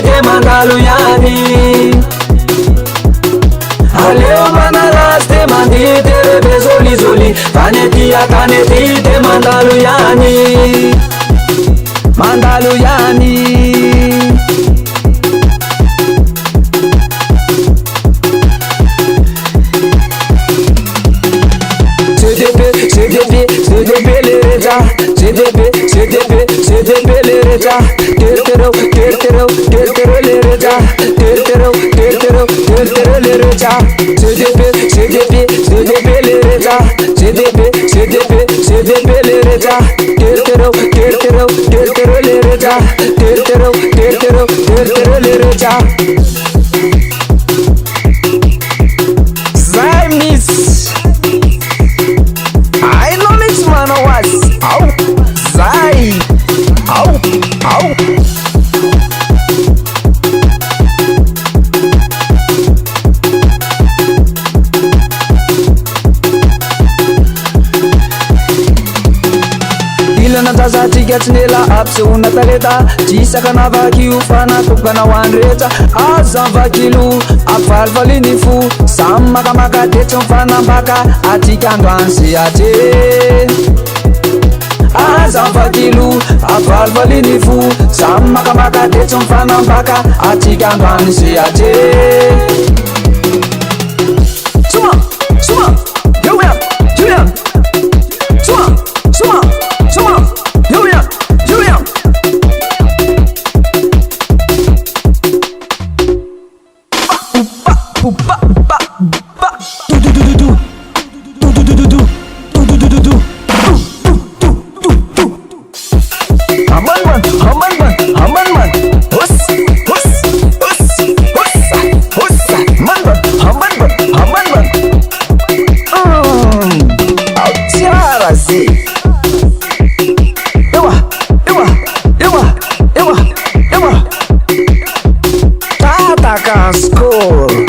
de mandalo yani aleo manaras de mandite rebe zoli zoli kaneti ya kaneti de mandalo yani CDB lereja CDB lereja tertero lereja tertero lereja CDB lereja CDB lereja tertero lereja tertero lereja Zai miss I know mix man was au Zai au Ilana taza tickets nela absuna taleta jisaka na vakiu fana tukana wanreta azan vakilu avalvalini fu samaka maka teton fana baka atikando ansiate azan vakilu avalvalini fu samaka maka teton fana baka atikando ansiate Suma Julian Suma Julian Aman hus Aman Autiara zi Ewa Tata score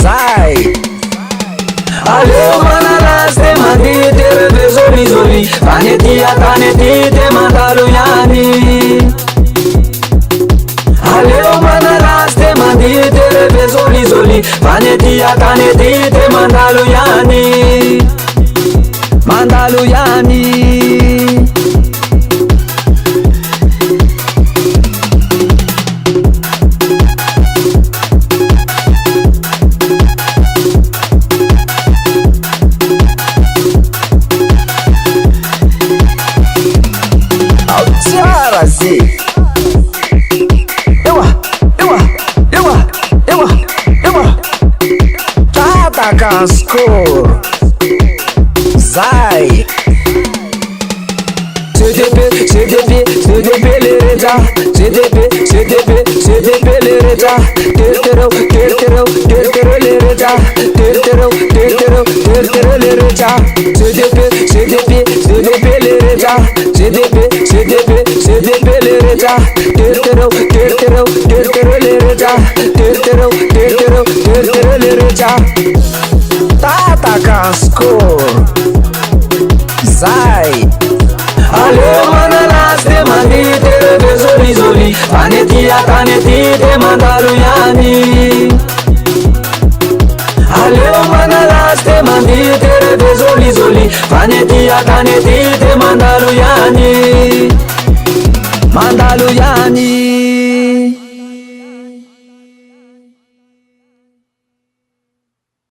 Zai aleo manaras de mandite rebe zoli kaneti de mandalo yani aleo manaras de mandite rebe zoli kaneti de mandalo yani Tata score Zai CDB lereja CDB lereja tertero lereja tertero lereja CDB lereja CDB lereja tertero lereja tertero lereja Tata score Zai aleo manaras de mandite rebe zoli kaneti de mandalo yani aleo manaras de mandite rebe zoli kaneti de mandalo yani